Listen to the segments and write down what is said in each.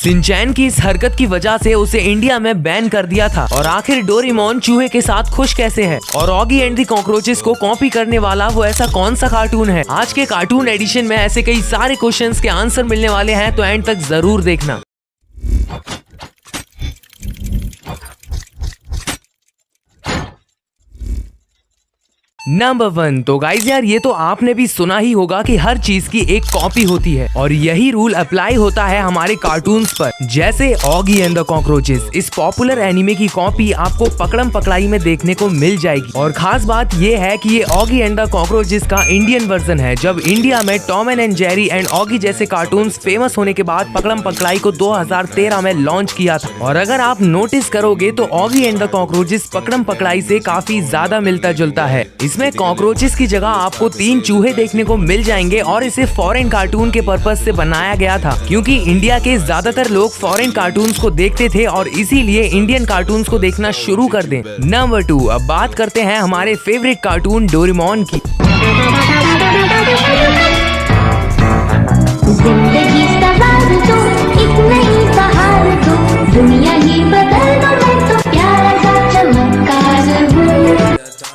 Shinchan की इस हरकत की वजह से उसे इंडिया में बैन कर दिया था। और आखिर डोरेमोन चूहे के साथ खुश कैसे है और ऑगी एंड द कॉकरोचेस को कॉपी करने वाला वो ऐसा कौन सा कार्टून है? आज के कार्टून एडिशन में ऐसे कई सारे क्वेश्चंस के आंसर मिलने वाले हैं, तो एंड तक जरूर देखना। नंबर 1, तो गाइज यार ये तो आपने भी सुना ही होगा कि हर चीज की एक कॉपी होती है और यही रूल अप्लाई होता है हमारे कार्टून्स पर। जैसे ऑगी एंड द कॉकरोचेस, इस पॉपुलर एनिमे की कॉपी आपको पकड़म पकड़ाई में देखने को मिल जाएगी। और खास बात ये है कि ये ऑगी एंड द कॉकरोचेस का इंडियन वर्जन है। जब इंडिया में Tom and Jerry and Oggy जैसे कार्टून्स फेमस होने के बाद पकड़म पकड़ाई को 2013 में लॉन्च किया था। और अगर आप नोटिस करोगे तो ऑगी एंड द कॉकरोचेस पकड़म पकड़ाई से काफी ज्यादा मिलता जुलता है। इसमें कॉकरोचेस की जगह आपको 3 चूहे देखने को मिल जाएंगे और इसे फॉरेन कार्टून के पर्पज से बनाया गया था, क्योंकि इंडिया के ज्यादातर लोग फॉरेन कार्टून्स को देखते थे और इसीलिए इंडियन कार्टून्स को देखना शुरू कर दें। नंबर 2, अब बात करते हैं हमारे फेवरेट कार्टून डोरेमोन की। जिंदगी सवार दो, एक नई बहार दो, दुनिया ही बदल दो, मैं तो प्यारा सा चमत्कार हूँ।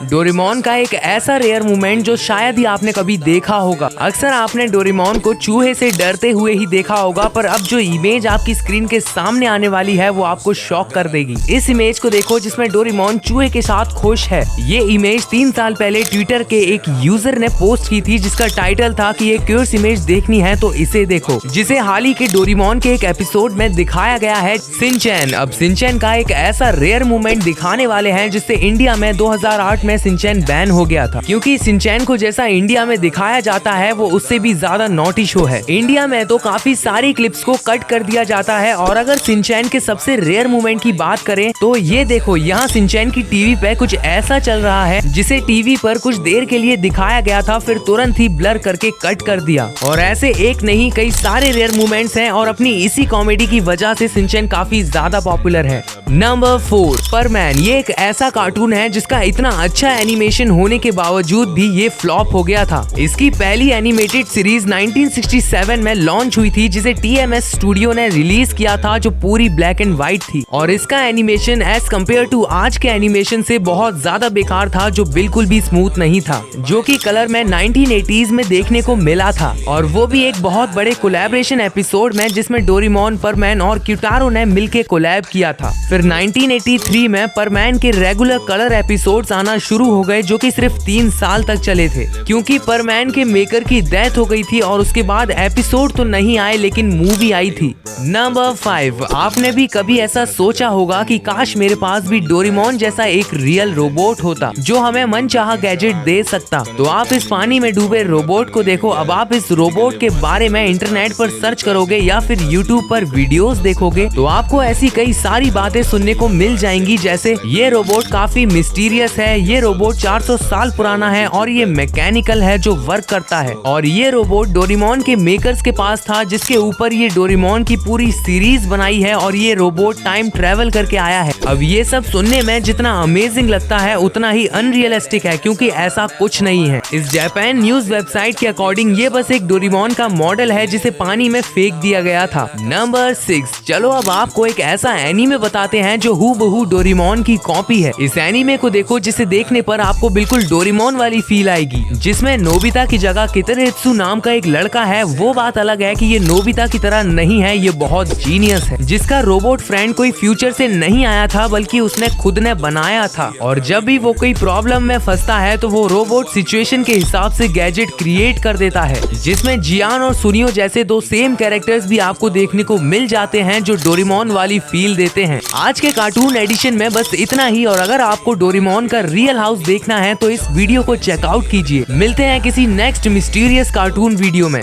डोरेमोन का एक ऐसा रेयर मोमेंट जो शायद ही आपने कभी देखा होगा। अक्सर आपने डोरेमोन को चूहे से डरते हुए ही देखा होगा, पर अब जो इमेज आपकी स्क्रीन के सामने आने वाली है वो आपको शॉक कर देगी। इस इमेज को देखो जिसमें डोरेमोन चूहे के साथ खुश है। ये इमेज 3 साल पहले ट्विटर के एक यूजर ने पोस्ट की थी, जिसका टाइटल था कि ये क्यूरियस इमेज देखनी है तो इसे देखो, जिसे हाल ही के डोरेमोन के एक एपिसोड में दिखाया गया है सिंचैन। अब सिंचैन का एक ऐसा रेयर मोमेंट दिखाने वाले हैं जिससे इंडिया में 2008 में सिंचैन बैन हो गया था, क्योंकि सिंचैन को जैसा इंडिया में दिखाया जाता है वो उससे भी ज्यादा नॉटी शो है। इंडिया में तो काफी सारी क्लिप्स को कट कर दिया जाता है। और अगर सिंचैन के सबसे रेयर मोमेंट की बात करें तो ये देखो, यहाँ सिंचैन की टीवी पे कुछ ऐसा चल रहा है जिसे टीवी पर कुछ देर के लिए दिखाया गया था, फिर तुरंत ही ब्लर करके कट कर दिया। और ऐसे एक नहीं कई सारे रेयर मोमेंट्स हैं और अपनी इसी कॉमेडी की वजह से सिंचैन काफी ज्यादा पॉपुलर है। नंबर 4, परमैन। ये एक ऐसा कार्टून है जिसका इतना अच्छा एनिमेशन होने के बावजूद भी ये फ्लॉप हो गया था। इसकी पहली एनिमेटेड सीरीज 1967 में लॉन्च हुई थी, जिसे TMS स्टूडियो ने रिलीज किया था, जो पूरी ब्लैक एंड व्हाइट थी। और इसका एनिमेशन एज कम्पेयर टू आज के एनिमेशन से बहुत ज्यादा बेकार था, जो बिल्कुल भी स्मूथ नहीं था, जो कि कलर में 1980s में देखने को मिला था। और वो भी एक बहुत बड़े कोलैबोरेशन एपिसोड में, जिसमें डोरेमोन, परमैन और क्यूटारो ने मिलके कोलैब किया था। फिर 1983 में परमैन के रेगुलर कलर एपिसोड्स आना शुरू हो गए, जो कि सिर्फ 3 साल तक चले थे, क्योंकि परमैन के मेकर की डेथ हो गई थी। और उसके बाद एपिसोड तो नहीं आए लेकिन मूवी आई थी। नंबर 5, आपने भी कभी ऐसा सोचा होगा कि काश मेरे पास भी डोरेमोन जैसा एक रियल रोबोट होता जो हमें मनचाहा गैजेट दे सकता। तो आप इस पानी में डूबे रोबोट को देखो। अब आप इस रोबोट के बारे में इंटरनेट पर सर्च करोगे या फिर यूट्यूब पर वीडियोस देखोगे तो आपको ऐसी कई सारी बातें सुनने को मिल जाएंगी, जैसे ये रोबोट काफी मिस्टीरियस है, ये रोबोट 400 साल पुराना है और ये मैकेनिकल है जो वर्क करता है, और ये रोबोट डोरेमोन के मेकर्स के पास था जिसके ऊपर ये डोरेमोन की पूरी सीरीज बनाई है, और ये रोबोट टाइम ट्रेवल करके आया है। अब ये सब सुनने में जितना अमेजिंग लगता है उतना ही अनरियलिस्टिक है, क्योंकि ऐसा कुछ नहीं है। इस जापान न्यूज वेबसाइट के अकॉर्डिंग ये बस एक डोरेमोन का मॉडल है जिसे पानी में फेंक दिया गया था। नंबर 6, चलो अब आपको एक ऐसा एनीमे बताते हैं जो हूबहू डोरेमोन की कॉपी है। इस एनीमे को देखो जिसे देखने पर आपको बिल्कुल डोरेमोन वाली फील आएगी, जिसमें नोबिता की जगह कितरेत्सु नाम का एक लड़का है। वो बात अलग है कि ये नोबिता की तरह नहीं है, ये बहुत जीनियस है, जिसका रोबोट फ्रेंड कोई फ्यूचर से नहीं आया था बल्कि उसने खुद ने बनाया था। और जब भी वो कोई प्रॉब्लम में फंसता है तो वो रोबोट सिचुएशन के हिसाब से गैजेट क्रिएट कर देता है, जिसमें जियान और सुनियो जैसे 2 सेम कैरेक्टर्स भी आपको देखने को मिल जाते हैं जो डोरेमोन वाली फील देते हैं। आज के कार्टून एडिशन में बस इतना ही, और अगर आपको डोरेमोन का रियल हाउस देखना है तो इस वीडियो को चेकआउट कीजिए। मिलते हैं किसी नेक्स्ट मिस्टीरियस कार्टून वीडियो में।